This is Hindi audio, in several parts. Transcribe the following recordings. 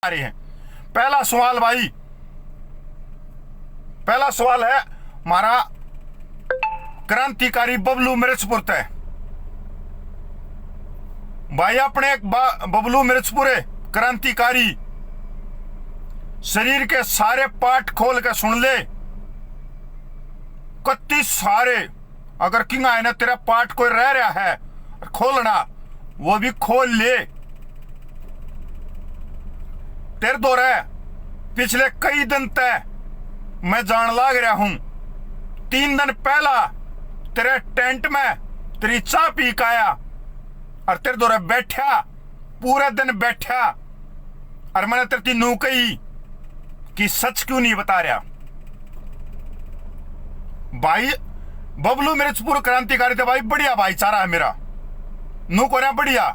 आ रहे हैं। पहला सवाल भाई, पहला सवाल है हमारा क्रांतिकारी बबलू मिर्चपुर तय भाई। अपने एक बबलू मिर्चपुरे क्रांतिकारी शरीर के सारे पार्ट खोल के सुन ले। कत्ती सारे अगर किंग आए ना तेरा पार्ट कोई रह रहा है खोलना वो भी खोल ले। तेरे दौरे पिछले कई दिन तक मैं जान लाग रहा हूं। 3 दिन पहला तेरे टेंट में तेरी चाय पी के आया और तेरे दौरे बैठा पूरे दिन बैठा और मैंने तेरी नू कही कि सच क्यों नहीं बता रहा भाई। बबलू मिर्चपुर क्रांतिकारी थे भाई, बढ़िया भाईचारा है मेरा नू को रहा बढ़िया।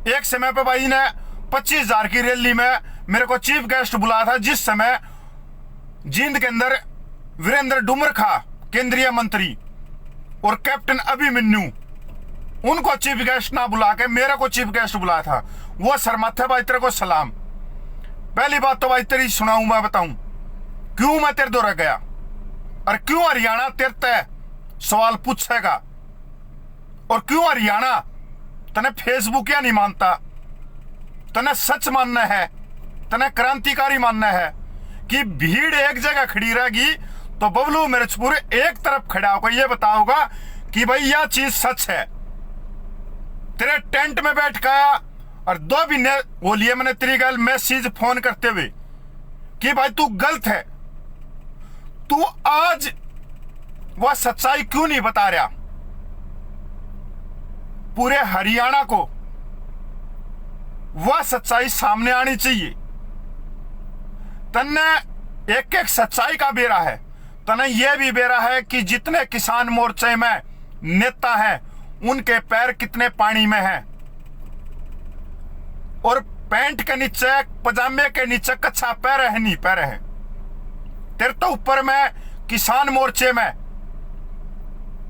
एक समय पे भाई ने 25,000 की रैली में मेरे को चीफ गेस्ट बुलाया था, जिस समय जींद के अंदर वीरेंद्र डुमर खा केंद्रीय मंत्री और कैप्टन अभिमन्यु उनको चीफ गेस्ट ना बुला के मेरे को चीफ गेस्ट बुलाया था। वो शर्माते भाई तेरे को सलाम। पहली बात तो भाई तेरी सुनाऊं, मैं बताऊं क्यों मैं तेरे दौरा गया और क्यों हरियाणा तेरे तय सवाल पूछेगा और क्यों हरियाणा तने फेसबुक या नहीं मानता, तने सच मानना है, तने क्रांतिकारी मानना है कि भीड़ एक जगह खड़ी रहेगी तो बबलू मिर्चपुर एक तरफ खड़ा होकर यह बताओगा कि भाई यह चीज सच है। तेरे टेंट में बैठ गया और 2 महीने बोलिए मैंने तेरी गल मैसेज फोन करते हुए कि भाई तू गलत है, तू आज वह सच्चाई क्यों नहीं बता रहा। पूरे हरियाणा को वह सच्चाई सामने आनी चाहिए। तन्ने एक एक सच्चाई का बेरा है, तने यह भी बेरा है कि जितने किसान मोर्चे में नेता हैं उनके पैर कितने पानी में हैं और पैंट के नीचे पजामे के नीचे कच्चा पैर है नहीं पैर है। तेरे तो ऊपर में किसान मोर्चे में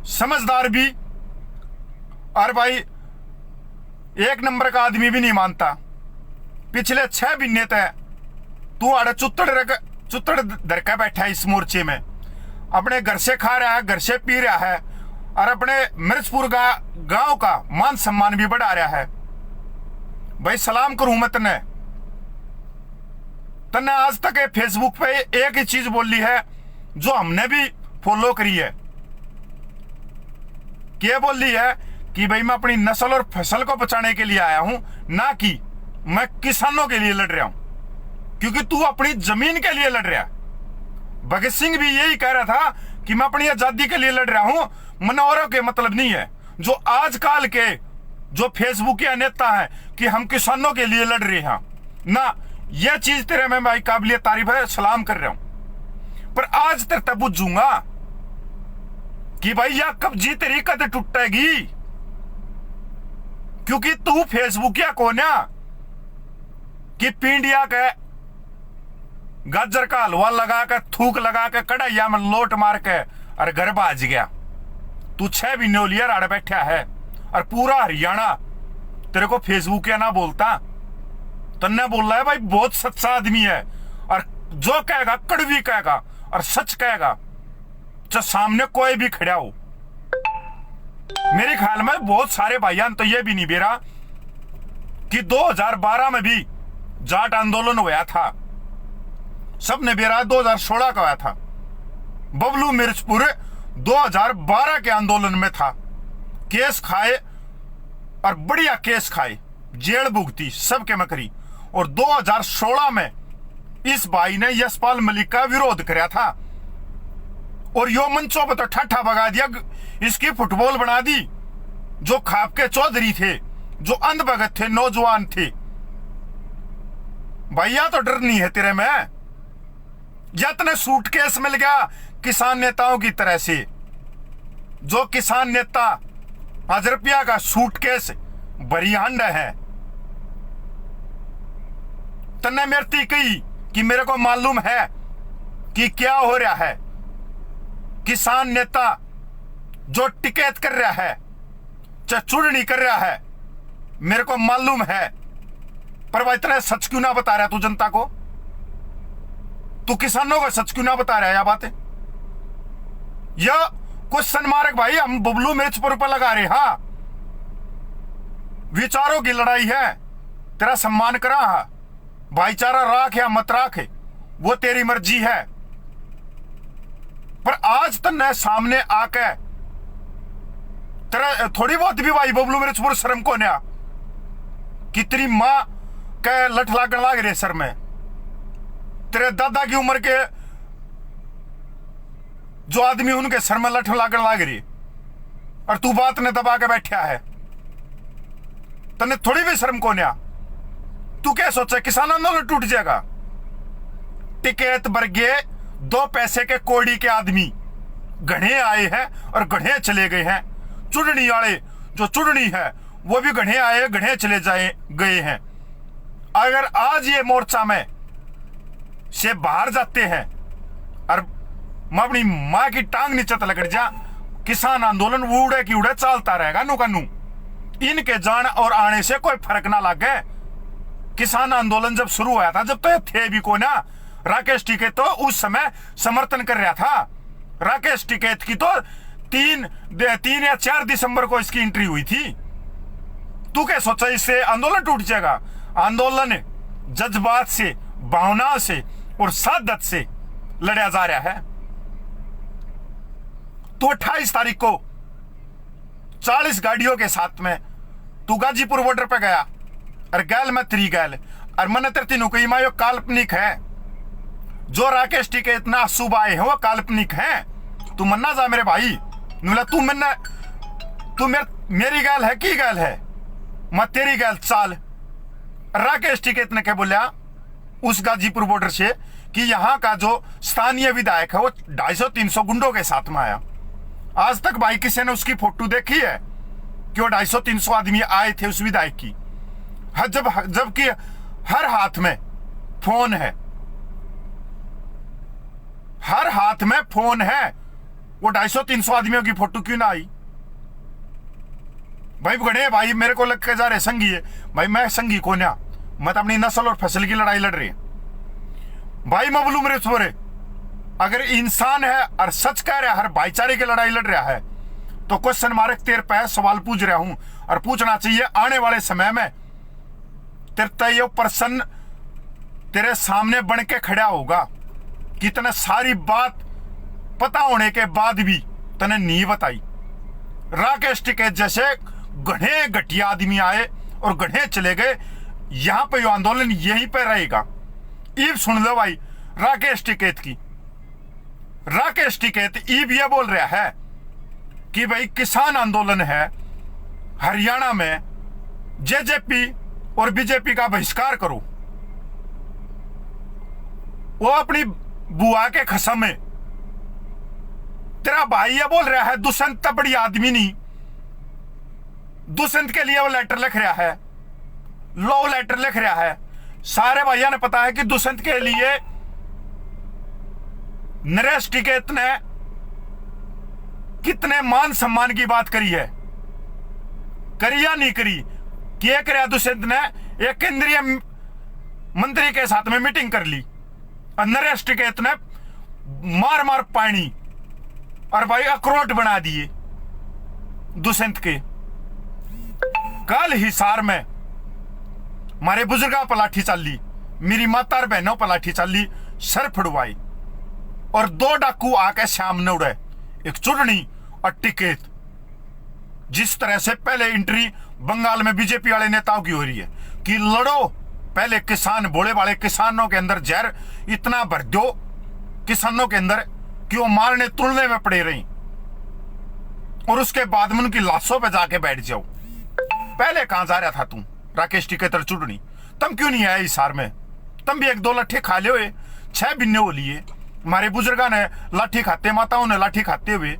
समझदार भी और भाई एक नंबर का आदमी भी नहीं मानता। पिछले 6 महीने तक तू आड़े चुत्तड़ धर के बैठा है इस मोर्चे में, अपने घर से खा रहा है, घर से पी रहा है और अपने मिर्चपुर गांव का मान सम्मान भी बढ़ा रहा है। भाई सलाम करूं मैं तने आज तक फेसबुक पे एक ही चीज बोली है जो हमने भी फॉलो करी है। क्या बोली है कि भाई मैं अपनी नस्ल और फसल को बचाने के लिए आया हूं, ना कि मैं किसानों के लिए लड़ रहा हूं, क्योंकि तू अपनी जमीन के लिए लड़ रहा है। भगत सिंह भी यही कह रहा था कि मैं अपनी आजादी के लिए लड़ रहा हूं, मनौरों के मतलब नहीं है। जो आजकल के जो फेसबुक के नेता हैं कि हम किसानों के लिए लड़ रहे हैं ना, यह चीज तेरे में भाई काबिल तारीफ है, सलाम कर रहा हूं। पर आज तेरे तब बुझूंगा कि भाई यह कब्जी तेरी कद टूटेगी, क्योंकि तू फेसबुक या कोन्या कि पिंडिया के गाजर का हलवा लगा के थूक लगा के कढ़ाइया में लोट मार के और घर भाज गया। तू 6 महीने होलिया राड़ बैठा है और पूरा हरियाणा तेरे को फेसबुक या ना बोलता। तन्ने बोल रहा है भाई बहुत सच्चा आदमी है और जो कहेगा कड़वी कहेगा और सच कहेगा, चाहे सामने कोई भी खड़ा हो। मेरे ख्याल में बहुत सारे भाइयान तो यह भी नहीं बेरा कि 2012 में भी जाट आंदोलन हुआ था, सबने बेरा 2016 का हुआ था। बबलू मिर्चपुर 2012 के आंदोलन में था, केस खाए और बढ़िया केस खाए, जेल भुगती सबके मकरी। और 2016 में इस भाई ने यशपाल मलिक का विरोध कराया था और यो मंचों पर तो ठट्ठा भगा दिया, इसकी फुटबॉल बना दी। जो खाप के चौधरी थे, जो अंधभगत थे, नौजवान थे, भैया तो डर नहीं है तेरे में। जितने सूटकेस मिल गया किसान नेताओं की तरह से, जो किसान नेता 1000 रुपया का सूटकेस भरी हंड है। तन्ने मेरती कही कि मेरे को मालूम है कि क्या हो रहा है। किसान नेता जो टिकैत कर रहा है, चाहे चुड़नी कर रहा है, मेरे को मालूम है पर भाई इतना सच क्यों ना बता रहा तू जनता को? तू किसानों को सच क्यों ना बता रहा है? यह बात है, यह क्वेश्चन मार्क भाई हम बबलू मिर्चपुर पर लगा रहे। हाँ, विचारों की लड़ाई है, तेरा सम्मान करा, भाईचारा राख या मत राख वो तेरी मर्जी है। पर आज तन्ने सामने आके तेरा थोड़ी बहुत भी भाई बबलू मिर्चपुर शर्म को नया कि तेरी मां के लठ लागन लाग रहे सर में, तेरे दादा की उम्र के जो आदमी उनके सर में लठ लागन लाग रही, और तू बात ने दबा के बैठा है। तने थोड़ी भी शर्म को नया? तू क्या सोचा किसान आंदोलन टूट जाएगा? टिकट बरगे 2 पैसे के कोड़ी के आदमी घने आए हैं और घने चले गए हैं। चुड़नी वाले जो चुड़नी है वो भी घने आए घने चले गए हैं। अगर आज ये मोर्चा में से बाहर जाते हैं और मैं अपनी मां की टांग नीचे तलक जा, किसान आंदोलन उड़े की उड़े चलता रहेगा। नु कानू इनके जान और आने से कोई फर्क ना लगे। किसान आंदोलन जब शुरू हुआ था, जब तो ये थे भी को ना, राकेश टिकैत तो उस समय समर्थन कर रहा था। राकेश टिकैत की तो 3 या 4 दिसंबर को इसकी एंट्री हुई थी। तू क्या सोचा इससे आंदोलन टूट जाएगा? आंदोलन जज्बात से, भावना से और सादत से लड़ा जा रहा है। तो 28 तारीख को 40 गाड़ियों के साथ में तू गाजीपुर बॉर्डर पे गया और गैल में 3 गैल और मन तेरे तीनों को यो काल्पनिक है। जो राकेश टिकैत ना सुबह आए हैं वो काल्पनिक है। तू मन्ना जा मेरे भाई, नुला तू मेरी गैल है की गैल है, मैं तेरी गैल चाल। राकेश टिकैत ने क्या बोला उस गाजीपुर बॉर्डर से कि यहाँ का जो स्थानीय विधायक है वो 250-300 गुंडों के साथ में आया। आज तक भाई किसी ने उसकी फोटो देखी है कि वो 250-300 आदमी आए थे उस विधायक की? जबकि हर हाथ में फोन है, हर हाथ में फोन है। वो 250-300 आदमियों की फोटो क्यों ना आई? भाई बड़े भाई मेरे को लग के जा रहे संगी है भाई, मैं संगी को ना, मैं तो अपनी नस्ल और फसल की लड़ाई लड़ रही है भाई। बबलू मिर्चपुर अगर इंसान है और सच कह रहा है, हर भाईचारे की लड़ाई लड़ रहा है, तो क्वेश्चन मार्क तेरे पे सवाल पूछ रहा हूं और पूछना चाहिए। आने वाले समय में तेरे पर्सन तेरे सामने बन के खड़ा होगा कि तने सारी बात पता होने के बाद भी तने नहीं बताई। राकेश टिकैत जैसे घने घटिया आदमी आए और घने चले गए। यहां पे यो आंदोलन यहीं पे रहेगा। ईब सुन लो भाई राकेश टिकैत की। राकेश टिकैत ईब ये बोल रहा है कि भाई किसान आंदोलन है, हरियाणा में जेजेपी और बीजेपी का बहिष्कार करो। वो अपनी बुआ के कसम में तेरा भाई ये बोल रहा है दुष्यंत बड़ी आदमी नहीं। दुष्यंत के लिए वो लेटर लिख रहा है, लव लेटर लिख रहा है। सारे भैया ने पता है कि दुष्यंत के लिए नरेश टिकैत ने कितने मान सम्मान की बात करी है, करी या नहीं करी? क्या कराया दुष्यंत ने? एक केंद्रीय मंत्री के साथ में मीटिंग कर ली और नरेश टिकैत ने मार मार पानी और भाई अखरोट बना दिए दुष्यंत के। कल हिसार में मारे बुजुर्गा पर लाठी चाली, मेरी माता और बहनों पर लाठी चाली, सर फुड़वाई और 2 डाकू आके सामने उड़े, एक चुड़नी और टिकैत। जिस तरह से पहले एंट्री बंगाल में बीजेपी वाले नेताओं की हो रही है कि लड़ो, पहले किसान भोले वाले किसानों के अंदर जहर इतना भर दो किसानों के अंदर कि वो मारने तुलने में पड़े रही, और उसके बाद में उनकी लाशों पे जाके बैठ जाओ। पहले कहां जा रहा था तू राकेश टिकैत और चुड़नी? तुम क्यों नहीं आए हिसार में? तुम भी 1-2 लाठी खा ले हुए, 6 बिन्ने हो लिए। हमारे बुजुर्गा ने लाठी खाते, माताओं ने लाठी खाते हुए,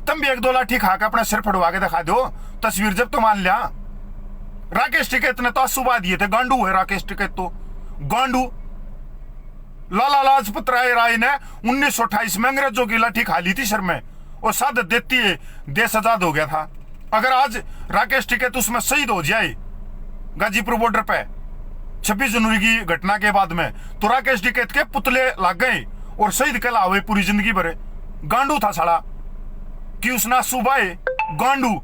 तुम भी 1-2 लाठी खा के अपना सिर फटवा के दिखा दो तस्वीर जब तो मान लिया। राकेश टिकैत ने तो सुबह दिए थे, गांडू है राकेश टिकैत तो गांडू। लाला लाजपत राय ने 1928 में अंग्रेजों की लाठी खा ली थी सर में, और शहादत देती है देश आजाद हो गया था। अगर आज राकेश टिकैत उसमें शहीद हो जाए गाजीपुर बॉर्डर पे 26 जनवरी की घटना के बाद में तो राकेश टिकैत के पुतले लग गए और शहीद कहला हुए पूरी जिंदगी भर। गांडू था साला कि उसना सुबह गांडू।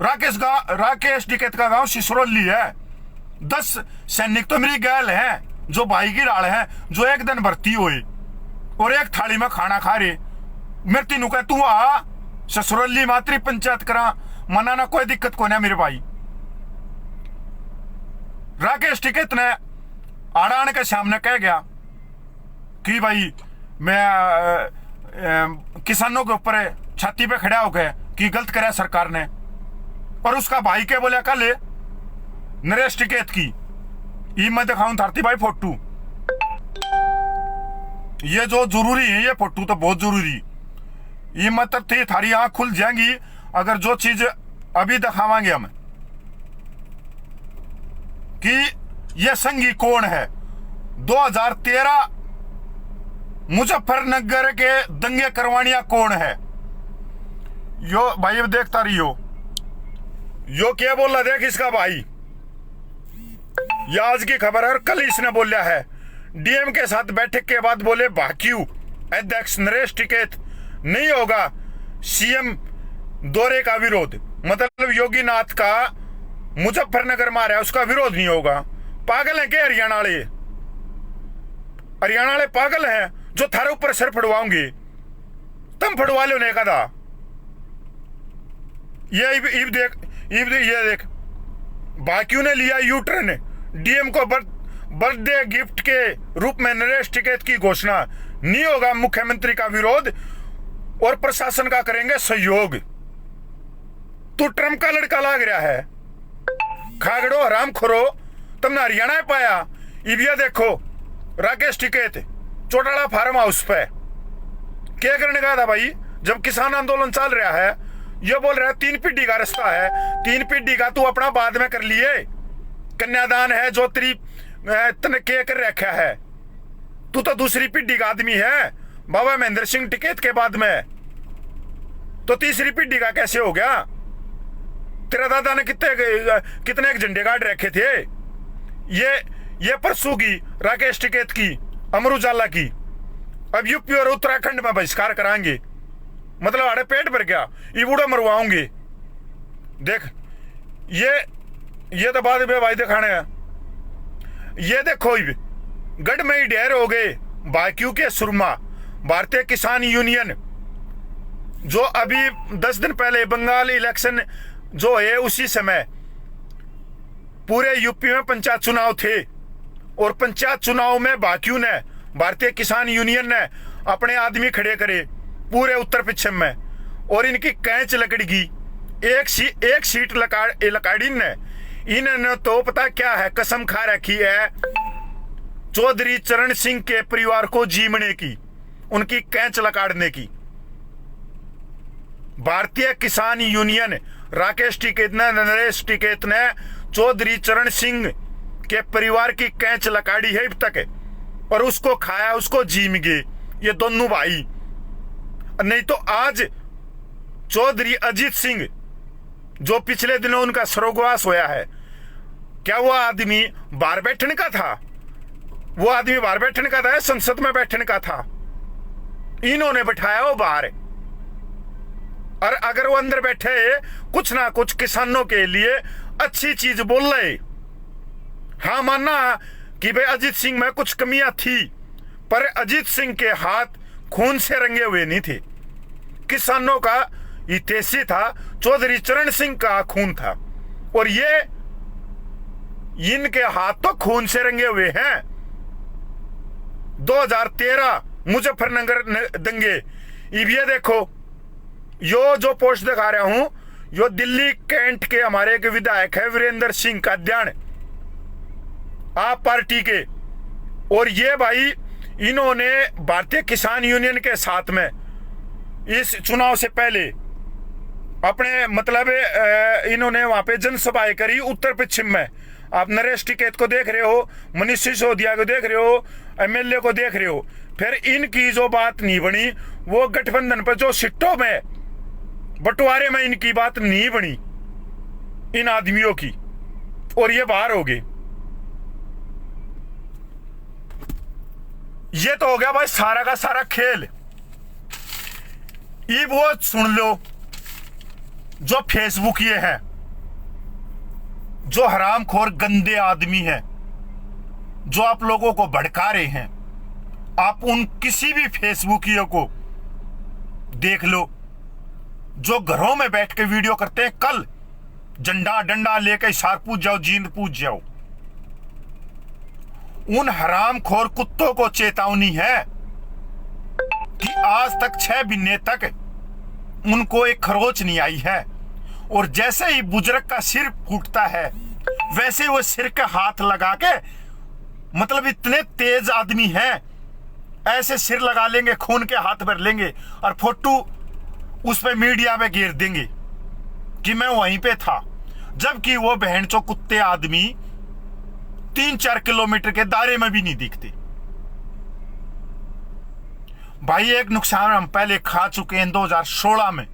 राकेश टिकैत का गांव सिसरौली है। 10 सैनिक तो मेरी गैल है जो भाई की डाल है, जो एक दिन भर्ती हुए और एक थाली में खाना खा रहे। मेरे तीनों कह तू आ ससुरली मातरी पंचायत करा, मनाना कोई दिक्कत को नहीं मेरे भाई। राकेश टिकैत ने आड़ान के सामने कह गया कि भाई मैं किसानों के ऊपर छाती पे खड़ा हो गया कि गलत करा सरकार ने। और उसका भाई के बोले कल नरेश टिकैत की ये मैं दिखाऊं धरती भाई फोटो। ये जो जरूरी है, ये फोटो तो बहुत जरूरी। ये मतलब थी थारी आंख खुल जाएंगी अगर जो चीज अभी दिखावांगे हम कि ये संगी कौन है। 2013 मुजफ्फरनगर के दंगे करवानिया कौन है। यो भाई देखता रहियो, यो क्या बोला देख इसका भाई। ये आज की खबर है और कल इसने बोला है। डीएम के साथ बैठक के बाद बोले भाक्यू अध्यक्ष नरेश टिकैत नहीं होगा सीएम दौरे का विरोध। मतलब योगीनाथ का मुजफ्फरनगर मारा उसका विरोध नहीं होगा। पागल है क्या हरियाणा वाले? हरियाणा वाले पागल हैं जो थारे ऊपर सर फड़वाओगे। तुम फड़वा लो ने कदा। ये देख भाक्यू ने लिया यू टर्न। डीएम को बर्थडे गिफ्ट के रूप में नरेश टिकैत की घोषणा। नहीं होगा मुख्यमंत्री का विरोध और प्रशासन का करेंगे सहयोग। तू ट्रम्प का लड़का लाग रहा है। खागड़ो हराम खोरो, तुमने हरियाणा पाया। इबिया देखो राकेश टिकैत चौटाला फार्म हाउस पे क्या करने का था भाई? जब किसान आंदोलन चल रहा है ये बोल रहा है 3 पीढ़ी का रास्ता है। 3 पीढ़ी का तू अपना बाद में कर लिए। कन्यादान है जो तेरी तने के कर रखा है। तू तो दूसरी पीढ़ी का आदमी है बाबा महेंद्र सिंह टिकैत के बाद में, तो तीसरी पीढ़ी का कैसे हो गया? तेरा दादा ने कितने एक झंडे गाड़ रखे थे। ये परसों की राकेश टिकैत की, अमर उजाला की। अब यूपी और उत्तराखंड में बहिष्कार कराएंगे। मतलब आड़े पेट भर गया, ये बूढ़ा मरवाओगे। देख ये तो बाद में भाई दिखाने हैं। ये देखो गढ़ में ही ढेर हो गए भाक्यू के सुरमा। भारतीय किसान यूनियन जो अभी 10 दिन पहले बंगाल इलेक्शन जो है उसी समय पूरे यूपी में पंचायत चुनाव थे और पंचायत चुनाव में भाक्यू ने, भारतीय किसान यूनियन ने अपने आदमी खड़े करे पूरे उत्तर पश्चिम में और इनकी कैंच लकड़गी। एक सीट लकाड़ी ने इन्होंने तो पता क्या है कसम खा रखी है चौधरी चरण सिंह के परिवार को जीमने की, उनकी कैंच लकाड़ने की। भारतीय किसान यूनियन राकेश टिकैत ने, नरेश टिकैत ने चौधरी चरण सिंह के परिवार की कैंच लकाड़ी है अब तक और उसको खाया, उसको जीम गए ये दोनों भाई। नहीं तो आज चौधरी अजीत सिंह जो पिछले दिनों उनका स्वर्गवास होया है, क्या वो आदमी बाहर बैठने का था? वो आदमी बाहर बैठने का था, संसद में बैठने का था। इन्होंने बैठाया वो बाहर। और अगर वो अंदर बैठे कुछ ना कुछ किसानों के लिए अच्छी चीज बोल रहे, हाँ मानना कि भाई अजीत सिंह में कुछ कमियां थी, पर अजीत सिंह के हाथ खून से रंगे हुए नहीं थे। किसानों का हितैषी था, चौधरी चरण सिंह का खून था और ये इनके हाथ तो खून से रंगे हुए हैं। 2013 मुजफ्फरनगर दंगे। ये देखो यो जो पोस्ट दिखा रहा हूं यो दिल्ली कैंट के हमारे एक विधायक है वीरेंद्र सिंह काद्यान, आप पार्टी के। और ये भाई इन्होंने भारतीय किसान यूनियन के साथ में इस चुनाव से पहले अपने मतलब इन्होंने वहां पे जनसभाएं करी उत्तर पश्चिम में। आप नरेश टिकैत को देख रहे हो, मनीष सिसोदिया को देख रहे हो, एमएलए को देख रहे हो। फिर इनकी जो बात नहीं बनी वो गठबंधन पर जो सीटों में बंटवारे में इनकी बात नहीं बनी इन आदमियों की और ये बाहर हो गए। ये तो हो गया भाई सारा का सारा खेल। ये वो सुन लो जो फेसबुक ये है, जो हरामखोर गंदे आदमी है, जो आप लोगों को भड़का रहे हैं, आप उन किसी भी फेसबुकियों को देख लो जो घरों में बैठ के वीडियो करते हैं। कल झंडा डंडा लेके इशार पूछ जाओ, जींद पूछ जाओ। उन हरामखोर कुत्तों को चेतावनी है कि आज तक 6 महीने तक उनको एक खरोच नहीं आई है, और जैसे ही बुजुर्ग का सिर फूटता है वैसे वो सिर के हाथ लगा के, मतलब इतने तेज आदमी हैं, ऐसे सिर लगा लेंगे, खून के हाथ भर लेंगे और फोटो उस पे मीडिया में घेर देंगे कि मैं वहीं पे था, जबकि वो बहनचो कुत्ते आदमी 3-4 किलोमीटर के दायरे में भी नहीं दिखते। भाई एक नुकसान हम पहले खा चुके हैं 2016 में,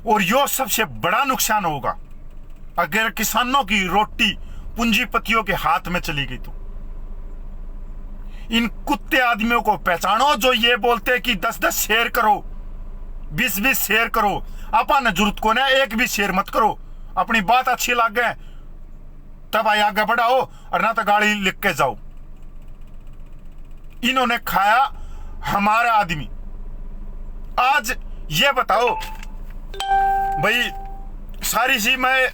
और यो सबसे बड़ा नुकसान होगा अगर किसानों की रोटी पूंजीपतियों के हाथ में चली गई तो। इन कुत्ते आदमियों को पहचानो जो ये बोलते हैं कि 10-10 शेयर करो, 20-20 शेयर करो। अपन जरूरत को ना एक भी शेयर मत करो, अपनी बात अच्छी लगे तब आगे बढ़ाओ, और ना तो गाड़ी लिख के जाओ। इन्होंने खाया हमारा आदमी। आज ये बताओ भाई, सारी सी मैं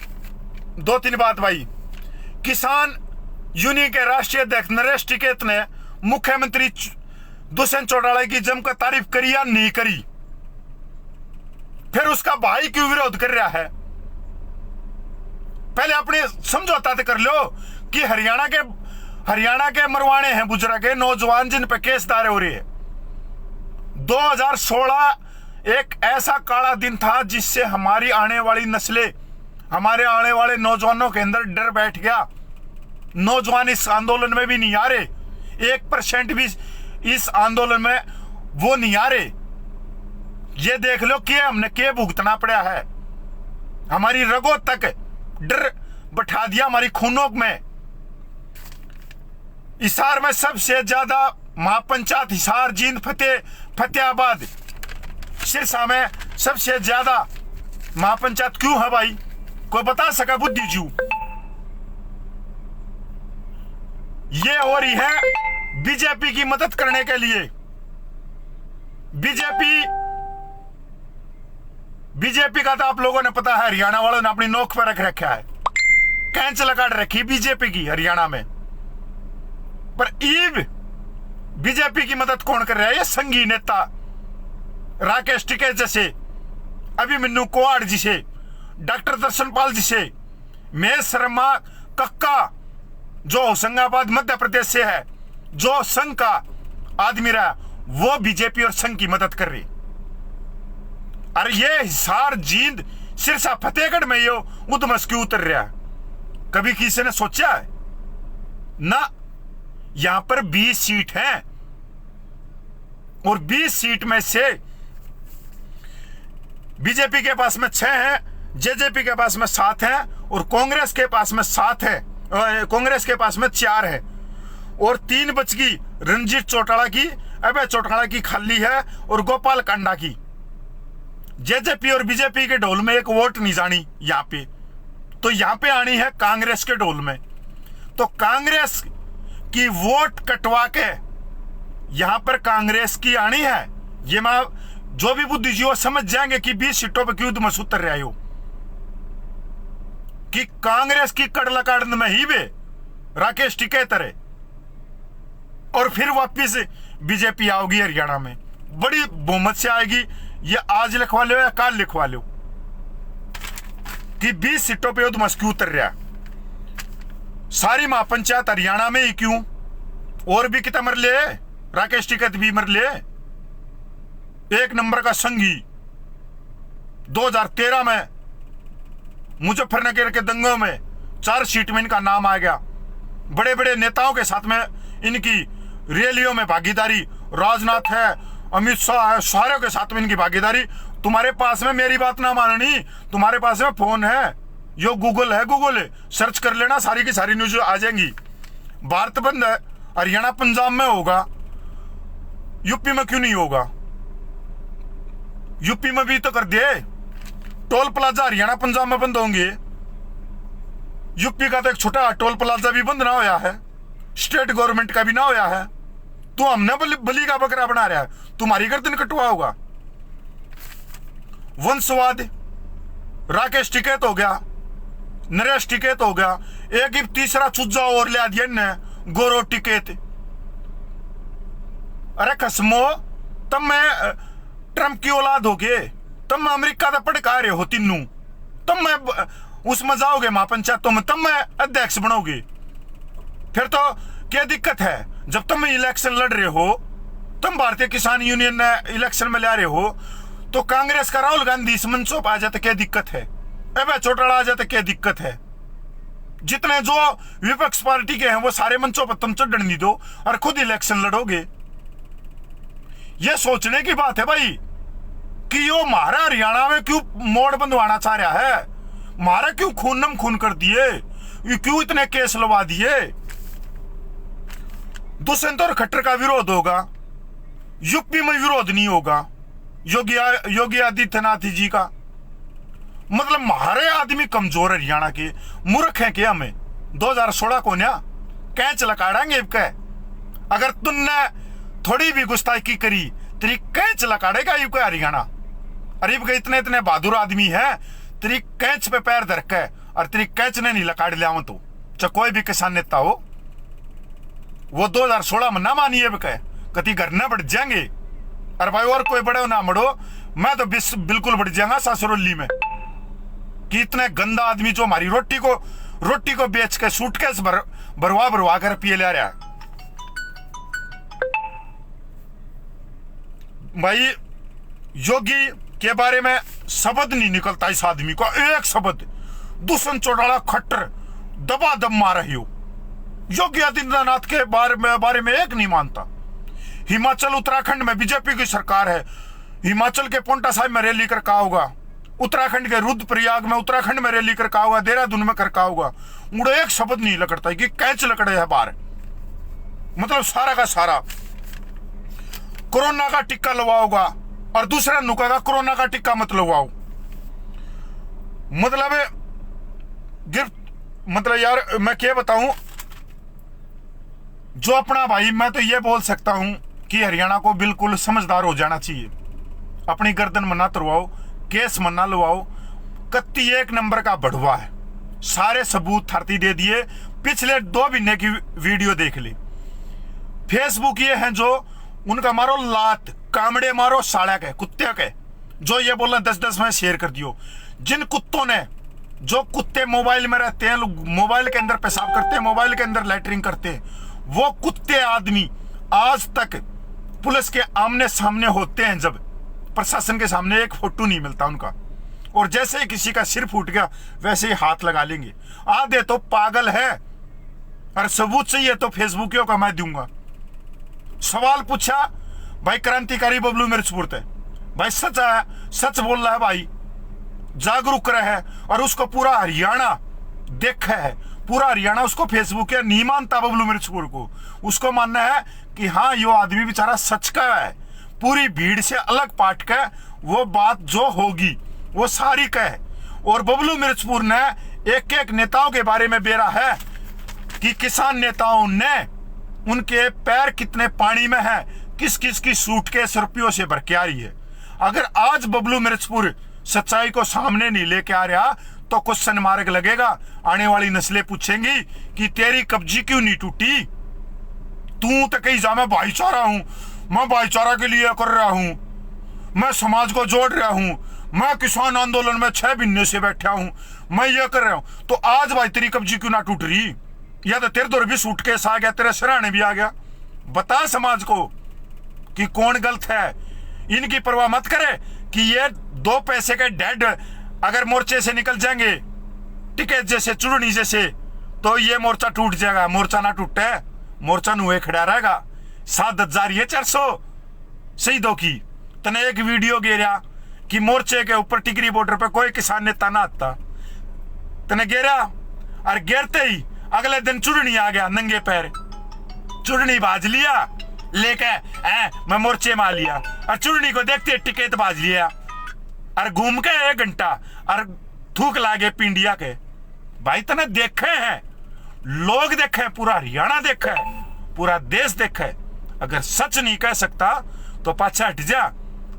2-3 बात भाई। किसान यूनियन के राष्ट्रीय अध्यक्ष नरेश टिकैत ने मुख्यमंत्री दुष्यंत चौटाला की जमकर तारीफ करी या नहीं करी, फिर उसका भाई क्यों विरोध कर रहा है? पहले अपने समझौता तो कर लो कि हरियाणा के मरवाने हैं बुजुर्ग के नौजवान जिन पे केस दायर हो रही है। 2016 एक ऐसा काला दिन था जिससे हमारी आने वाली नस्लें, हमारे आने वाले नौजवानों के अंदर डर बैठ गया। नौजवान इस आंदोलन में भी नहीं आ रहे, 1% भी इस आंदोलन में वो नहीं आ रहे। ये देख लो कि हमने क्या भुगतना पड़ा है। हमारी रगों तक डर बैठा दिया, हमारी खूनों में। हिसार में सबसे ज्यादा महापंचायत हिसार, जींद, फतेहाबाद, सिरसा में सबसे ज्यादा महापंचायत क्यों है भाई? कोई बता सका बुद्धिजू? ये हो रही है बीजेपी की मदद करने के लिए। बीजेपी का तो आप लोगों ने पता है, हरियाणा वालों ने अपनी नोक पर रख रखा है, कैंच लगा रखी बीजेपी की हरियाणा में। पर ईब बीजेपी की मदद कौन कर रहा है? ये संघी नेता राकेश टिकैत जैसे, अभिमन्यु कुमार जी से, डॉक्टर दर्शनपाल जी से, महेश शर्मा कक्का जो होशंगाबाद मध्य प्रदेश से है, जो संघ का आदमी रहा, वो बीजेपी और संघ की मदद कर रही। अरे ये हिसार, जींद, सिरसा, फतेहगढ़ में यो उधमस क्यों उतर रहा है? कभी किसी ने सोचा है? ना। यहां पर 20 सीट हैं और 20 सीट में से बीजेपी के पास में 6 हैं, जेजेपी के पास में 7 हैं और कांग्रेस के पास में 7 है, कांग्रेस के पास में 4 है, और 3 बच गई रणजीत चौटाला की, अभय चौटाला की खाली है, और गोपाल कांडा की। जेजेपी और बीजेपी के ढोल में एक वोट नहीं जानी यहां पे, तो यहां पे आनी है कांग्रेस के ढोल में। तो कांग्रेस की वोट कटवा के यहां पर कांग्रेस की आनी है। ये मैं जो भी बुद्धिजीवी समझ जाएंगे कि 20 सीटों पर क्यों तुम उतर रहे हो, कि कांग्रेस की कड़ला कांड में ही वे राकेश टिकैत रहे, और फिर वापिस बीजेपी आओगी हरियाणा में, बड़ी बहुमत से आएगी। ये आज लिखवा लो या कल लिखवा लो कि 20 सीटों पे उधमस क्यों उतर रहा। सारी महापंचायत हरियाणा में ही क्यों? और भी कितना मर ले, राकेश टिकैत भी मर ले। एक नंबर का संघी 2013 में मुजफ्फरनगर के दंगों में 4 सीट में इनका नाम आ गया। बड़े बड़े नेताओं के साथ में इनकी रैलियों में भागीदारी, राजनाथ है, अमित शाह है, सारे के साथ में इनकी भागीदारी। तुम्हारे पास में मेरी बात ना माननी, तुम्हारे पास में फोन है, यो गूगल है, गूगल है, सर्च कर लेना, सारी की सारी न्यूज आ जाएंगी। भारत बंद है, हरियाणा पंजाब में होगा, यूपी में क्यों नहीं होगा? यूपी में भी तो कर दिए, टोल प्लाजा हरियाणा पंजाब में बंद होंगे। यूपी का तो एक छोटा टोल प्लाजा भी बंद ना होया है, स्टेट गवर्नमेंट का भी ना होया है। तू हमने बलि का बकरा बना रहा है, तुम्हारी गर्दन कटवा होगा। वंशवाद, राकेश टिकैत हो गया, नरेश टिकैत हो गया, एक ही तीसरा चुज्जा और ले दिया ने, गौरव टिकैत। अरे कसमो, तब मैं ट्रंप की औलाद हो गए, तब मैं अमेरिका का पड़का रहे हो तीनू, तब मैं उसमें जाओगे महापंचायतों में, तब मैं अध्यक्ष बनोगे। फिर तो क्या दिक्कत है? जब तुम इलेक्शन लड़ रहे हो, तुम भारतीय किसान यूनियन ने इलेक्शन में ला रहे हो, तो कांग्रेस का राहुल गांधी इस मंचों पर आ जाते क्या दिक्कत है? अबे चौटाला आ जाते क्या दिक्कत है? जितने जो विपक्ष पार्टी के हैं वो सारे मंचों पर तुम चढ़ने नहीं दो और खुद इलेक्शन लड़ोगे। ये सोचने की बात है भाई कि यो मारा हरियाणा में क्यों मोड़ बंधवाना चाह रहा है, मारा क्यों खून नम खून कर दिए, क्यों इतने केस लगा दिए। दुष्यंत और खट्टर का विरोध होगा, यूपी में विरोध नहीं होगा योगी आदित्यनाथ जी का। मतलब हमारे आदमी कमजोर हरियाणा के मूर्ख हैं क्या? हमें 2016 को ना कैच लकाड़ेंगे कह, अगर तुमने थोड़ी भी गुस्ताखी करी तेरी कैच लकाड़ेगा यू का हरियाणा। अरे इतने इतने बहादुर आदमी है, तेरी कैच पे पैर धर के और तेरी कैच ने नहीं लकाड़ लिया तो चाहे कोई भी किसान नेता हो, वो 2016 में ना मानिए कति घर न बढ़ जाएंगे। अरे भाई और कोई बड़े ना मड़ो, मैं तो बिल्कुल बढ़ जाऊंगा सासुरली में कि इतने गंदा आदमी जो हमारी रोटी को बेच के सूटकेस भरवा कर पिए ले रहा है। भाई योगी के बारे में शब्द नहीं निकलता इस आदमी को, एक शब्द। दुष्यंत चौटाला खट्टर दबा दब मार रही हो, योगी आदित्यनाथ के बारे में एक नहीं मानता। हिमाचल उत्तराखंड में बीजेपी की सरकार है, हिमाचल के पोंटा साहिब में रैली कर कहा होगा, उत्तराखंड के रुद्रप्रयाग में उत्तराखंड में रैली कर कहा होगा, देहरादून में कर कहा होगा, उड़े एक शब्द नहीं लकड़ता कि कैच लकड़े है बाहर। मतलब सारा का सारा कोरोना का टिक्का लगवाओगा और दूसरा नुकागा कोरोना का टिक्का मत लगवाओ। मतलब गिफ्ट, मतलब यार मैं क्या बताऊं, जो अपना भाई, मैं तो ये बोल सकता हूं कि हरियाणा को बिल्कुल समझदार हो जाना चाहिए। अपनी गर्दन में ना तुरवाओ, केस में ना लवाओ, कत्ती एक नंबर का बढ़वा है, सारे सबूत थरती दे दिए। पिछले 2 महीने की वीडियो देख ली। फेसबुक ये हैं जो उनका मारो लात, कामड़े मारो साड़ा के कुत्ते के, जो ये बोलना 10-10 में शेयर कर दियो। जिन कुत्तों ने, जो कुत्ते मोबाइल में रहते हैं, लोग मोबाइल के अंदर पेशाब करते हैं, मोबाइल के अंदर लैटरिंग करते हैं, वो कुत्ते आदमी आज तक पुलिस के आमने सामने होते हैं, जब प्रशासन के सामने एक फोटो नहीं मिलता उनका, और जैसे ही किसी का सिर फूट गया वैसे ही हाथ लगा लेंगे। आधे तो पागल है, और सबूत चाहिए तो फेसबुकियों का मैं दूंगा। सवाल पूछा भाई, क्रांतिकारी बबलू मिर्चपुर थे भाई, सच है, सच बोल रहा है भाई, जागरूक रहे, और उसको पूरा हरियाणा देखा है, पूरा हरियाणा उसको फेसबुक या नहीं मानता बबलू मिर्चपुर को। उसको मानना है कि हाँ यो आदमी बेचारा सच का है, पूरी भीड़ से अलग पाट के वो बात जो होगी वो सारी कहे। और बबलू मिर्चपुर ने एक एक नेताओं के बारे में बेरा है कि किसान नेताओं ने उनके पैर कितने पानी में है, किस किस की सूटकेस रुपयों से भर के आ रही है। अगर आज बबलू मिर्चपुर सच्चाई को सामने नहीं लेके आ रहा तो क्वेश्चन मार्क लगेगा, आने वाली नस्लें पूछेंगी कि तेरी कब्जी क्यों नहीं टूटी, तू तो कहीं जा, मैं भाईचारा हूं, मैं भाईचारा के लिए कर रहा हूं, मैं समाज को जोड़ रहा हूं, मैं किसान आंदोलन में 6 महीने से बैठा हूं, मैं ये कर रहा हूं, तो आज भाई तेरी कब्जी क्यों ना टूट रही? या तो तेरे दौर भी सूटकेस आ गया, तेरे सराहने भी आ गया। बता समाज को कि कौन गलत है। इनकी परवाह मत करे कि ये 2 पैसे के डेड अगर मोर्चे से निकल जाएंगे, टिकट जैसे, चुड़नी जैसे, तो ये मोर्चा टूट जाएगा। मोर्चा ना टूटे, मोर्चा नुए खड़ा रहेगा। 7,000 ये 400 शहीदों की। तने एक वीडियो गेरा कि मोर्चे के ऊपर टिकरी बॉर्डर पे कोई किसान नेता ना आता, तने गेरा और गिरते ही अगले दिन चुड़नी आ गया नंगे पैर, चुड़नी बाज लिया लेके मैं मोर्चे में आ लिया, और चुड़नी को देखते टिकट बाज लिया, और घूम के 1 घंटा और थूक लागे पिंडिया के। भाई तने देखे हैं, लोग देखे हैं, पूरा हरियाणा देखा है, पूरा देश देखा है। अगर सच नहीं कह सकता तो पाछा हट जा।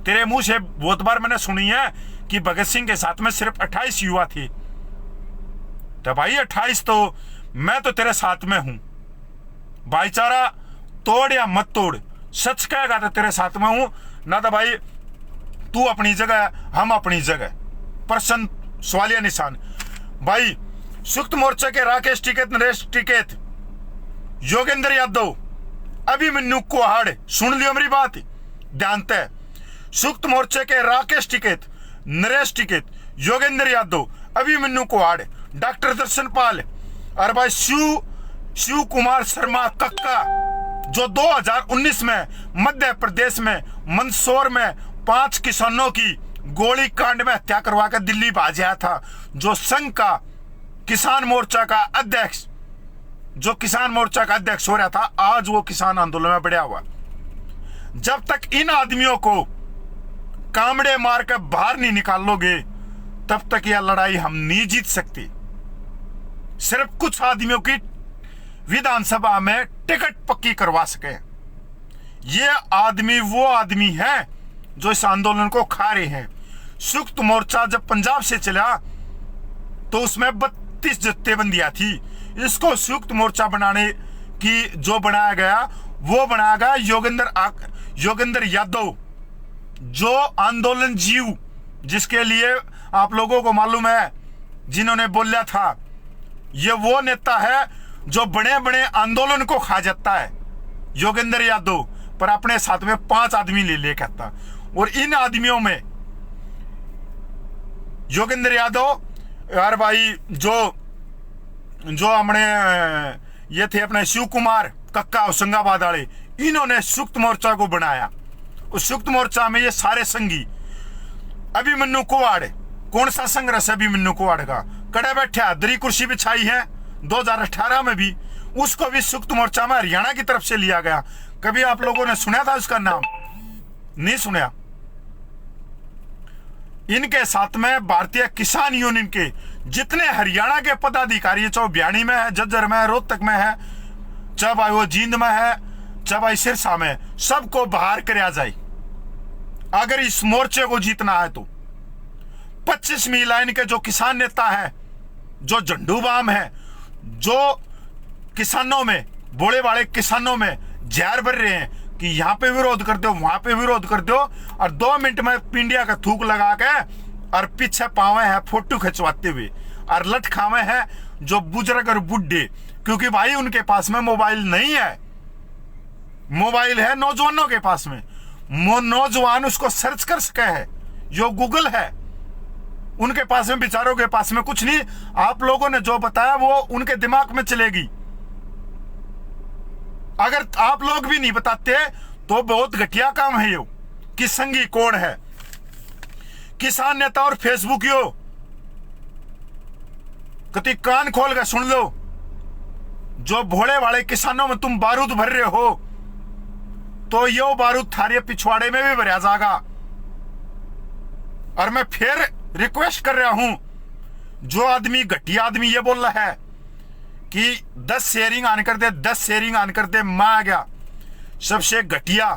तेरे मुंह से बहुत बार मैंने सुनी है कि भगत सिंह के साथ में सिर्फ 28 युवा थी। तो भाई 28 तो मैं तो तेरे साथ में हूं। भाईचारा तोड़ या मत तोड़, सच कहेगा तो तेरे साथ में हूं, ना तो भाई तू अपनी जगह हम अपनी जगह। प्रश्न सवालिया निशान। भाई संयुक्त मोर्चा के राकेश टिकैत, नरेश टिकैत, योगेंद्र यादव, अभिमन्यु कुहाड़, सुन लियो मेरी बात ध्यान से। संयुक्त मोर्चे के राकेश टिकैत, नरेश टिकैत, योगेंद्र यादव, अभिमन्यु कुहाड़, डॉक्टर दर्शन पाल और भाई शिव कुमार शर्मा कक्का, जो 2019 में मध्य प्रदेश में मंदसौर में 5 किसानों की गोली कांड में हत्या करवा कर दिल्ली भाजा था, जो संघ का किसान मोर्चा का अध्यक्ष, जो किसान मोर्चा का अध्यक्ष हो रहा था, आज वो किसान आंदोलन में बढ़ा हुआ। जब तक इन आदमियों को कामड़े मार कर बाहर नहीं निकालोगे तब तक यह लड़ाई हम नहीं जीत सकते। सिर्फ कुछ आदमियों की विधानसभा में टिकट पक्की करवा सके, ये आदमी वो आदमी है जो इस आंदोलन को खा रहे हैं। संयुक्त मोर्चा जब पंजाब से चला तो उसमें 32 जत्थेबंदियां थी। इसको संयुक्त मोर्चा बनाने की जो बनाया गया वो बनाया गया योगेंद्र यादव, जो आंदोलन जीव, जिसके लिए आप लोगों को मालूम है, जिन्होंने बोला था, ये वो नेता है जो बड़े बड़े आंदोलन को खा जाता है, योगेंद्र यादव, पर अपने साथ में 5 आदमी ले कहता। और इन आदमियों में योगेंद्र यादव यार भाई जो हमने ये थे अपने शिव कुमार कक्का होशंगाबाद वाले, इन्होंने संयुक्त मोर्चा को बनाया। उस संयुक्त मोर्चा में ये सारे संघी, अभिमन्यु कुहाड़, कौन सा संघर्ष है अभिमन्यु कुहाड़ का, कड़े बैठा दरी कुर्सी बिछाई है 2018 में भी, उसको भी संयुक्त मोर्चा में हरियाणा की तरफ से लिया गया। कभी आप लोगों ने सुना था उसका नाम? नहीं सुना। इनके साथ में भारतीय किसान यूनियन के जितने हरियाणा के पदाधिकारी, चाहे भिवानी में है, झज्जर में है, रोहतक में है, चाहे भाई वो जींद में है, चाहे भाई सिरसा में, सबको बाहर कराया जाए। अगर इस मोर्चे को जीतना है तो 25वीं लाइन के जो किसान नेता है, जो झंडू बाम है, जो किसानों में, बोले वाले किसानों में जहर भर रहे हैं कि यहां पे विरोध कर दो, वहां पे विरोध कर दो, और 2 मिनट में पिंडिया का थूक लगा के और पीछे पावे हैं फोटो खिंचवाते हुए, और लट खावे हैं जो बुजुर्ग और बुढ़े, क्योंकि भाई उनके पास में मोबाइल नहीं है, मोबाइल है नौजवानों के पास में, नौजवान उसको सर्च कर सके है, जो गूगल है, उनके पास में, बेचारों के पास में कुछ नहीं। आप लोगों ने जो बताया वो उनके दिमाग में चलेगी। अगर आप लोग भी नहीं बताते तो बहुत घटिया काम है यो। कि संघी कौन है, किसान नेता और फेसबुक यो, कति कान खोल कर सुन लो। जो भोले वाले किसानों में तुम बारूद भर रहे हो, तो यो बारूद थारे पिछवाड़े में भी भरा जाएगा। और मैं फिर रिक्वेस्ट कर रहा हूं, जो आदमी घटिया आदमी ये बोल रहा है कि 10 शेयरिंग ऑन कर दे, 10 शेयरिंग ऑन कर दे, मैं आ गया। सबसे घटिया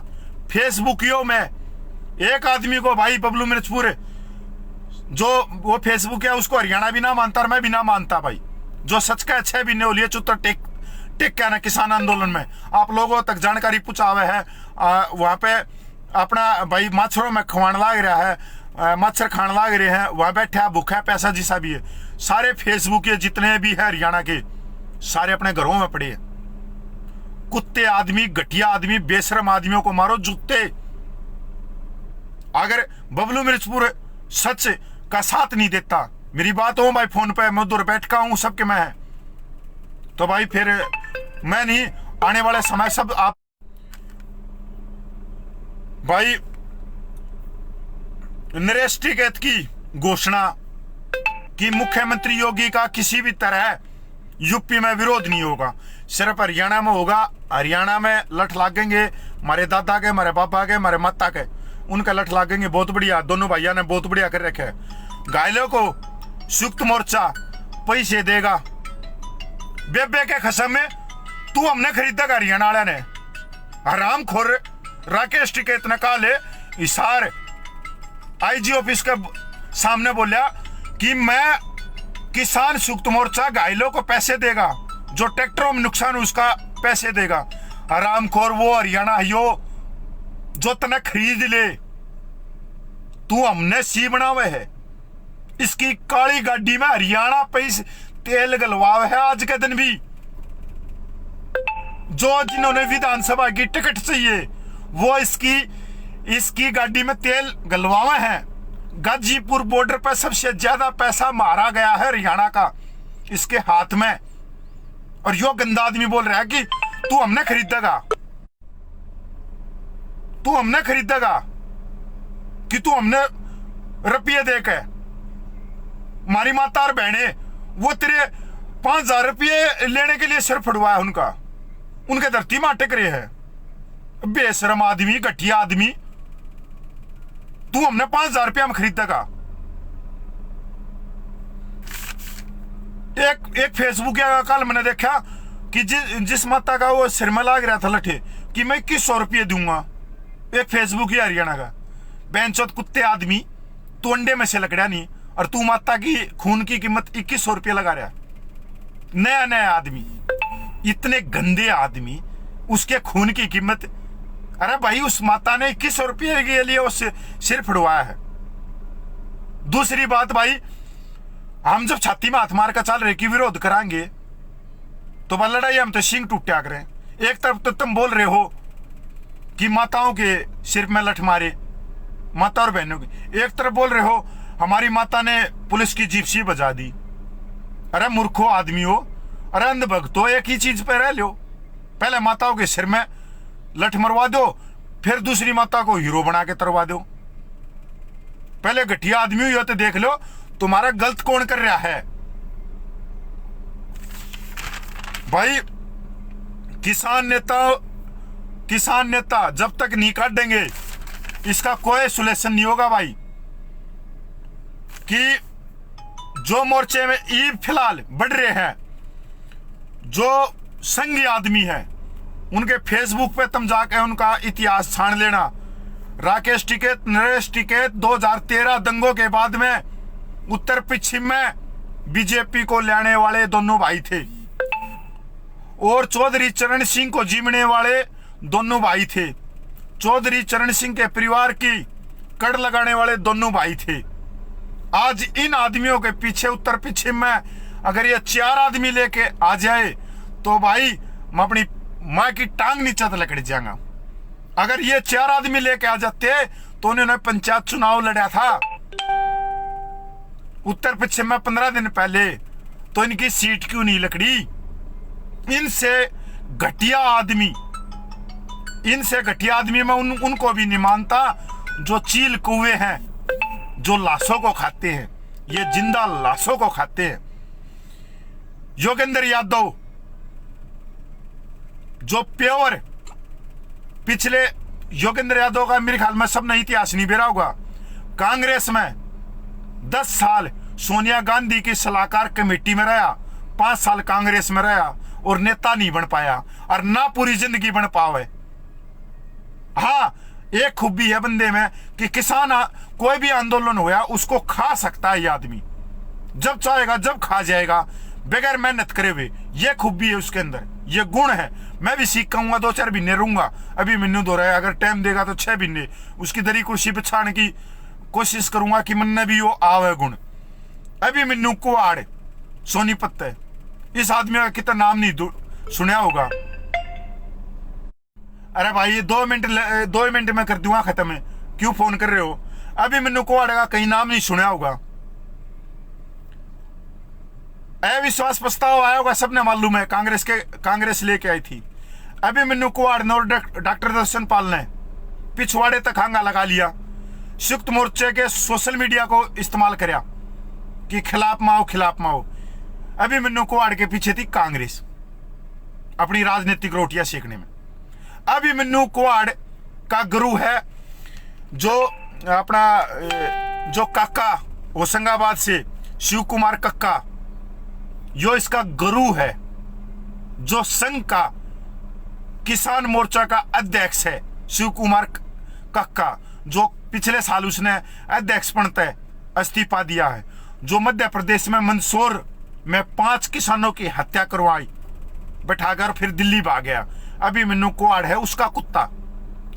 फेसबुकियों में एक आदमी को, भाई बबलू मिर्चपुर, जो वो फेसबुक है उसको हरियाणा भी ना मानता और मैं भी ना मानता भाई, जो सच का अच्छे भी नहीं हो लिए चुतर टेक कहना किसान आंदोलन में आप लोगों तक जानकारी पहुंचावे है। वहां पे अपना भाई मच्छरों में खवान लाग रहा है, मच्छर खान लाग रहे हैं, वहां बैठा भूखा पैसा जिसा भी है। सारे फेसबुक के जितने भी है हरियाणा के, सारे अपने घरों में पड़े हैं। कुत्ते आदमी, घटिया आदमी, बेशरम आदमियों को मारो जूते। अगर बबलू मिर्चपुर सच का साथ नहीं देता, मेरी बात हो भाई फोन पे, मैं उधर बैठ का हूं सबके मैं है, तो भाई फिर मैं नहीं, आने वाले समय सब आप भाई नरेश टिकैत की घोषणा कि मुख्यमंत्री योगी का किसी भी तरह यूपी में विरोध नहीं होगा, सिर्फ हरियाणा में होगा। हरियाणा में लठ लागेंगे हमारे दादा के, हमारे पापा के, हमारे माता के, उनका लठ लागेंगे। बहुत बढ़िया, दोनों भाइयों ने बहुत बढ़िया कर रखे है। घायलों को संयुक्त मोर्चा पैसे देगा। बेबे के कसम में तू हमने खरीदा हरियाणा वाले ने। हराम खोर राकेश टिकैत ने कहा ले इसार आईजी ऑफिस के सामने बोलिया कि मैं किसान संयुक्त मोर्चा घायलों को पैसे देगा, जो ट्रैक्टरों में नुकसान उसका पैसे देगा। हराम खोर वो हरियाणा यो जो तने खरीद ले, तू हमने सी बनावे है। इसकी काली गाड़ी में हरियाणा पैसे तेल गलवावे है आज के दिन भी। जो जिन्होंने विधानसभा की टिकट चाहिए वो इसकी गाड़ी में तेल गलवावे हैं। गाजीपुर बॉर्डर पर सबसे ज्यादा पैसा मारा गया है हरियाणा का इसके हाथ में। और यो गंदा आदमी बोल रहा है कि तू हमने खरीदेगा, तू हमने खरीदेगा, कि तू हमने रुपये देके। हमारी माता और बहने वो तेरे 5,000 रुपये लेने के लिए सिर फड़वाया उनका, उनके धरती में अटक रहे हैं। बेशरम आदमी, घटिया आदमी, तू हमने 5,000 रुपया में खरीदेगा। एक फेसबुक या कल मैंने देखा कि जिस माता का वो सिर में लाग रहा था लठे कि मैं 2100 रुपये दूंगा। एक फेसबुक ही हरियाणा का बेंचौत कुत्ते आदमी, तू अंडे में से लकड़ा नहीं और तू माता की खून की कीमत 2100 रुपये लगा रहा। नया नया आदमी, इतने गंदे आदमी, उसके खून की कीमत। अरे भाई उस माता ने 2100 रुपये के लिए उससे सिर फड़वाया है। दूसरी बात भाई, हम जब छाती में हाथ मार कर चल रहे कि विरोध कराएंगे तो वह लड़ाई हम तो सिंह टूटा करें। एक तरफ तो तुम बोल रहे हो कि माताओं के सिर में लठ मारे, माता और बहनों की, एक तरफ बोल रहे हो हमारी माता ने पुलिस की जिप्सी बजा दी। अरे मूर्खो आदमी हो, अरे अंधभक्तो, एक ही चीज पे रह लो। पहले माताओं के सिर में लठ मरवा दो, फिर दूसरी माता को हीरो बना के तरवा दो। पहले घटिया आदमी हुई हो तो देख लो तुम्हारा गलत कौन कर रहा है। भाई किसान नेता जब तक नहीं काटेंगे इसका कोई सुलेशन नहीं होगा भाई। कि जो मोर्चे में ईब फिलहाल बढ़ रहे हैं, जो संघी आदमी है, उनके फेसबुक पे तुम जाके उनका इतिहास छान लेना। राकेश टिकैत, नरेश टिकैत 2013 दंगों के बाद में उत्तर पश्चिम में बीजेपी को लाने वाले दोनों भाई थे, और चौधरी चरण सिंह को जीमने वाले दोनों भाई थे। चौधरी चरण सिंह के परिवार की कड़ लगाने वाले दोनों भाई थे। आज इन आदमियों के पीछे उत्तर पश्चिम में अगर ये 4 आदमी लेके आ जाए तो भाई मैं अपनी माँ की टांग नीचे तक लकड़ जाऊंगा। अगर ये 4 आदमी लेके आ जाते तो उन्होंने पंचायत चुनाव लड़ा था उत्तर पश्चिम में 15 दिन पहले, तो इनकी सीट क्यों नहीं लकड़ी। इनसे घटिया आदमी मैं उनको भी नहीं मानता जो चील कुएं हैं, जो लाशों को खाते हैं, ये जिंदा लाशों को खाते हैं। योगेंद्र यादव जो प्योर, पिछले योगेंद्र यादव का मेरे ख्याल में सबने इतिहास नहीं बेरा होगा। कांग्रेस में 10 साल सोनिया गांधी की सलाहकार कमेटी में रहा, 5 साल कांग्रेस में रहा और नेता नहीं बन पाया और ना पूरी जिंदगी बन पावे। हाँ, एक खूबी है बंदे में कि किसान कोई भी आंदोलन होया उसको खा सकता है ये आदमी, जब चाहेगा जब खा जाएगा बगैर मेहनत करे हुए। ये खूबी है उसके अंदर, ये गुण है। मैं भी सीखूंगा, 2-4 महीने रहूंगा। अभी मैनू दो रहा है, अगर टाइम देगा तो 6 महीने उसकी दरी कुर्सी बिछाने की कोशिश करूंगा कि मन भी वो आवे गुण। अभी मैनू कुआड़ सोनीपत है, इस आदमी का कितना नाम नहीं सुना होगा। अरे भाई 2 मिनट में कर दूंगा खत्म है, क्यों फोन कर रहे हो। अभी मैनू कुआड़ का कहीं नाम नहीं सुना होगा। अविश्वास प्रस्ताव आया होगा, सबने मालूम है, कांग्रेस लेके आई थी। अभी मैनू कुआड़ ने और डॉक्टर दर्शन पाल ने पिछवाड़े तक हांगा लगा लिया। संयुक्त मोर्चे के सोशल मीडिया को इस्तेमाल करया कि खिलाफ माओ। अभी मन्नू कुआड़ के पीछे थी कांग्रेस अपनी राजनीतिक रोटियां सेकने में। अभी मन्नू कुआड़ का गुरु है जो अपना जो काका होशंगाबाद से शिव कुमार कक्का, यो इसका गुरु है, जो संघ का किसान मोर्चा का अध्यक्ष है शिव कुमार कक्का, जो पिछले साल उसने अध्यक्ष बनते इस्तीफा दिया है, जो मध्य प्रदेश में मंदसौर में 5 किसानों की हत्या करवाई बैठाकर फिर दिल्ली भाग गया। अभी मन्नू कुआड़ है उसका कुत्ता।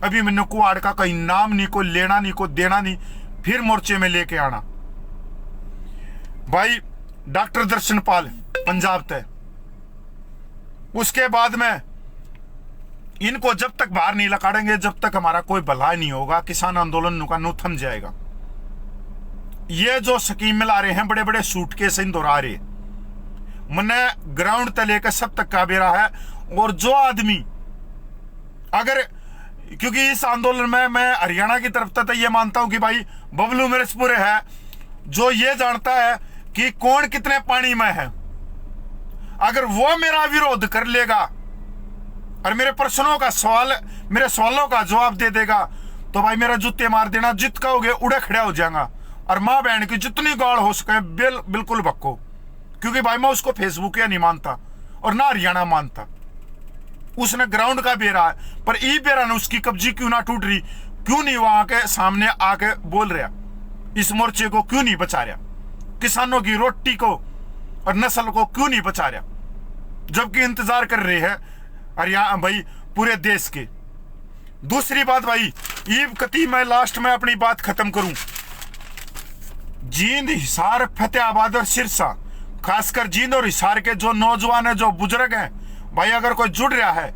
अभी मन्नू कुआड़ का कोई नाम नहीं, कोई लेना नहीं, कोई देना नहीं, फिर मोर्चे में लेके आना। भाई डॉक्टर दर्शनपाल पंजाब तय, उसके बाद में इनको जब तक बाहर नहीं लकाड़ेंगे जब तक हमारा कोई भला नहीं होगा, किसान आंदोलन का नु थम जाएगा। ये जो स्कीम में ला रहे हैं बड़े बड़े सूटकेस इन दोहरा रहे, मने ग्राउंड तक लेकर सब तक का बेरा है। और जो आदमी अगर, क्योंकि इस आंदोलन में मैं हरियाणा की तरफ तक ये मानता हूं कि भाई बबलू मिर्चपुरे है जो ये जानता है कि कौन कितने पानी में है। अगर वो मेरा विरोध कर लेगा और मेरे प्रश्नों का मेरे सवालों का जवाब दे देगा तो भाई मेरा जूते मार देना, जित कहोगे उड़े खड़ा हो जाएगा। और माँ बहन की जितनी गाल हो सके बिल्कुल बक्को, क्योंकि भाई मैं उसको फेसबुक या नहीं मानता और ना हरियाणा मानता। उसने ग्राउंड का बेरा है, पर ई बेरा ने उसकी कब्जी क्यों ना टूट रही, क्यों नहीं वहां के सामने आके बोल रहा, इस मोर्चे को क्यों नहीं बचा रहा, किसानों की रोटी को और नस्ल को क्यों नहीं बचा रहा, जबकि इंतजार कर रहे हैं हरियाणा भाई पूरे देश के। दूसरी बात भाई ईब कती मैं लास्ट में अपनी बात खत्म करूं, जींद, हिसार, फतेहाबाद और सिरसा, खासकर जींद और हिसार के जो नौजवान है, जो बुजुर्ग हैं भाई, अगर कोई जुड़ रहा है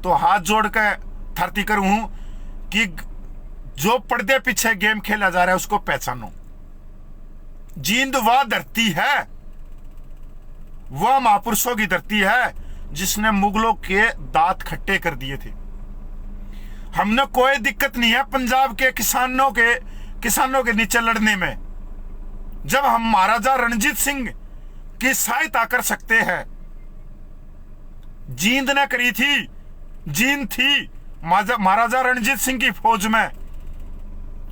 तो हाथ जोड़ के धरती करूं कि जो पर्दे पीछे गेम खेला जा रहा है उसको पहचानो। जींद वह धरती है, वह महापुरुषों की धरती है जिसने मुगलों के दांत खट्टे कर दिए थे। हमने कोई दिक्कत नहीं है पंजाब के किसानों के नीचे लड़ने में, जब हम महाराजा रणजीत सिंह की सहायता कर सकते हैं। जींद ने करी थी, जींद थी महाराजा रणजीत सिंह की फौज में,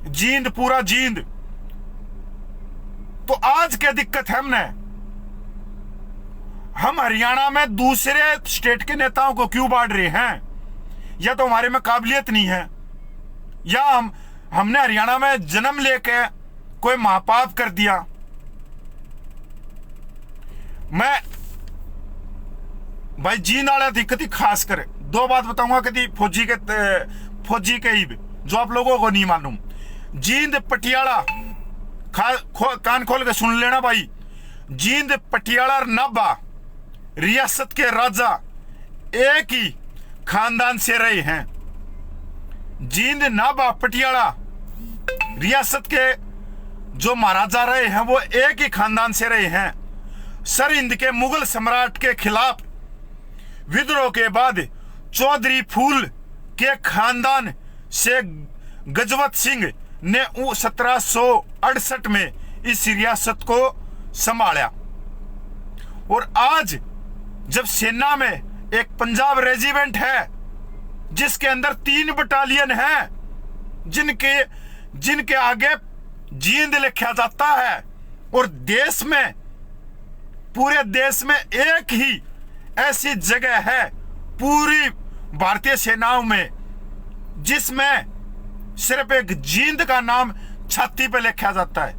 जींद पूरा जींद। तो आज क्या दिक्कत है हम हरियाणा में दूसरे स्टेट के नेताओं को क्यों बांट रहे हैं? या तो हमारे में काबिलियत नहीं है, या हमने हरियाणा में जन्म लेके कोई महापाप कर दिया। मैं भाई जींद वाला दिक्कत ही खास कर 2 बात बताऊंगा कभी फौजी के ही जो आप लोगों को नहीं मालूम। जींद पटियाला कान खोल के सुन लेना भाई, जींद पटियाला और नाभा रियासत के राजा एक ही खानदान से रहे हैं। जींद, नाभा, पटियाला रियासत के जो महाराजा रहे हैं वो एक ही खानदान से रहे हैं। सरहिंद के मुगल सम्राट के खिलाफ विद्रोह के बाद चौधरी फूल के खानदान से गजवंत सिंह ने 1768 में इस रियासत को संभाला। और आज जब सेना में एक पंजाब रेजिमेंट है जिसके अंदर 3 बटालियन है, जिनके आगे जींद लिखा जाता है, और देश में पूरे देश में एक ही ऐसी जगह है पूरी भारतीय सेनाओं में जिसमें सिर्फ एक जींद का नाम छाती पे लिखा जाता है,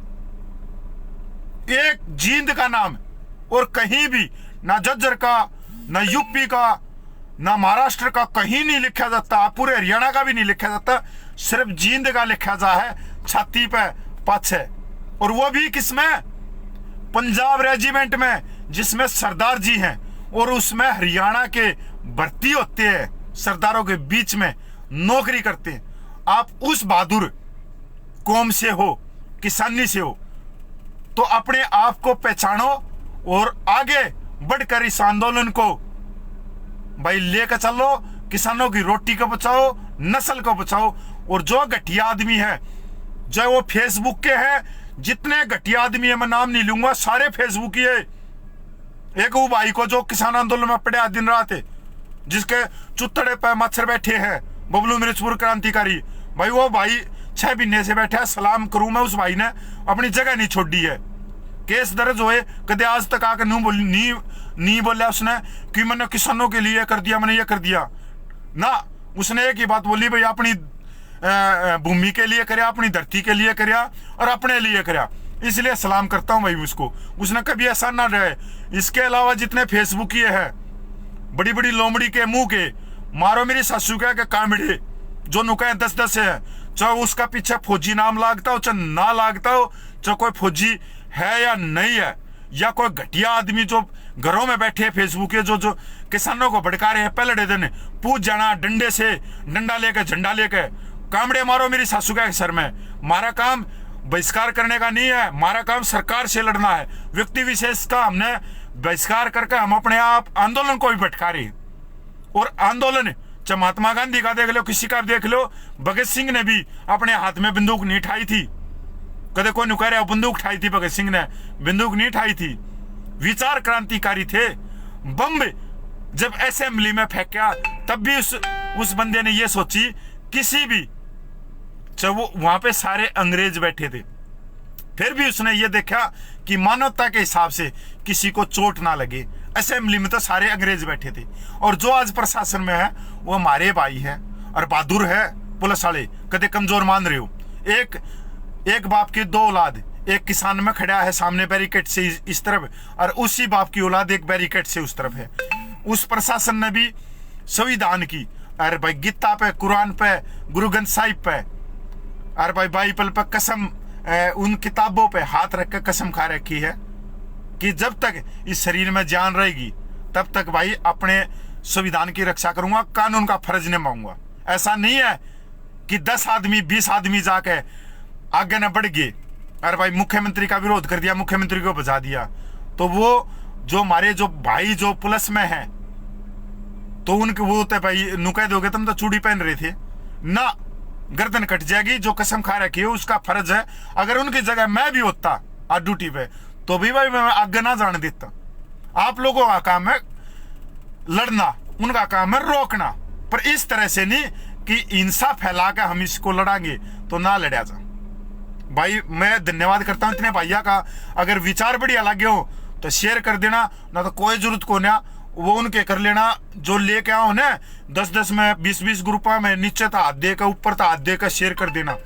एक जींद का नाम। और कहीं भी ना झज्जर का, ना यूपी का, ना महाराष्ट्र का कहीं नहीं लिखा जाता, पूरे हरियाणा का भी नहीं लिखा जाता, सिर्फ जींद का लिखा जा है छाती पे पाछे। और वो भी किसमें? पंजाब रेजिमेंट में, जिसमें सरदार जी हैं और उसमें हरियाणा के भर्ती होते हैं, सरदारों के बीच में नौकरी करते हैं। आप उस बहादुर कौम से हो, किसानी से हो, तो अपने आप को पहचानो और आगे बढ़कर इस आंदोलन को भाई लेकर चलो। किसानों की रोटी को बचाओ, नस्ल को बचाओ। और जो घटिया आदमी है, जो वो फेसबुक के हैं, जितने घटिया आदमी है मैं नाम नहीं लूंगा, सारे फेसबुक है, एक वो भाई को जो किसान आंदोलन में पड़े दिन रात है, जिसके चुत्तड़े पे मच्छर बैठे हैं, बबलू मिर्चपुर क्रांतिकारी भाई, वो भाई 6 महीने से बैठा है। सलाम करूं मैं, उस भाई ने अपनी जगह नहीं छोड़ी है। केस दर्ज हुए, कदे आज तक आकर नहीं बोला उसने कि मैंने किसानों के लिए कर दिया, मैंने ये कर दिया ना। उसने एक ही बात बोली, भाई अपनी भूमि के लिए करया, अपनी धरती के लिए करया और अपने लिए करया, इसलिए सलाम करता हूं भाई उसको। उसने कभी ऐसा ना रहे। इसके अलावा जितने फेसबुक ये है बड़ी बड़ी लोमड़ी के मुंह के, मारो मेरी सासू के कामड़े जो नुका 10-10 है, चाहे उसका पीछे फौजी नाम लागता हो चाहे ना लागता हो, चाहे कोई फौजी है या नहीं है, या कोई घटिया आदमी जो घरों में बैठे फेसबुक के जो किसानों को भड़का रहे हैं, पहले दिन पूछ जाना डंडे से, डंडा लेकर झंडा लेकर कामड़े मारो मेरी सासू के सर में। हमारा काम बहिष्कार करने का नहीं है, हमारा काम सरकार से लड़ना है। व्यक्ति विशेष का हमने बहिष्कार करके हम अपने आप आंदोलन को भी भटका रहे। और आंदोलन चाहे महात्मा गांधी का देख लो, किसी का देख लो, भगत सिंह ने भी अपने हाथ में बंदूक नहीं उठाई थी। कदे कोई नुका रहा बंदूक उठाई थी, भगत सिंह ने बंदूक नहीं उठाई थी। विचार क्रांतिकारी थे। बम जब असेंबली में फेंका तब भी उस बंदे ने ये सोची, किसी भी चाहे वो वहां पे सारे अंग्रेज बैठे थे, फिर भी उसने ये देखा कि मानवता के हिसाब से किसी को चोट ना लगे। असेंबली में तो सारे अंग्रेज बैठे थे। और जो आज प्रशासन में है वो हमारे भाई है और बहादुर है, पुलिस वाले कदे कमजोर मान रहे हो। एक बाप की 2 औलाद, एक किसान में खड़ा है सामने बैरिकेड से इस तरफ, और उसी बाप की औलाद एक बैरिकेड से उस तरफ है। उस प्रशासन ने भी संविधान की, अरे भाई गीता पे, कुरान पे, गुरु ग्रंथ साहिब पे, अरे भाई बाइबल पे कसम, उन किताबों पे हाथ रख कर कसम खा रखी है कि जब तक इस शरीर में जान रहेगी तब तक भाई अपने संविधान की रक्षा करूंगा, कानून का फर्ज निभाऊंगा। ऐसा नहीं है कि 10 आदमी 20 आदमी जाके आगे न बढ़ गए, अरे भाई मुख्यमंत्री का विरोध कर दिया, मुख्यमंत्री को बजा दिया, तो वो जो हमारे जो भाई जो पुलिस में है तो उनके वो तो भाई नुका दोगे, तुम तो चूड़ी पहन रहे थे ना, गर्दन कट जाएगी। जो कसम खा रखी है उसका फर्ज है। अगर उनकी जगह मैं भी होता आज ड्यूटी पे तो भी भाई मैं आगे ना जाने देता। आप लोगों का काम है लड़ना, उनका काम है रोकना, पर इस तरह से नहीं कि हिंसा फैला कर हम इसको लड़ांगे तो ना लड़ा जा। भाई मैं धन्यवाद करता हूं इतने भैया का। अगर विचार बढ़िया लगे हो तो शेयर कर देना, ना तो कोई जरूरत को ना वो उनके कर लेना। जो लेके आओ ना 10-10 में 20-20 ग्रुप में, नीचे तो हाथ दे कर ऊपर तो हाथ दे कर शेयर कर देना।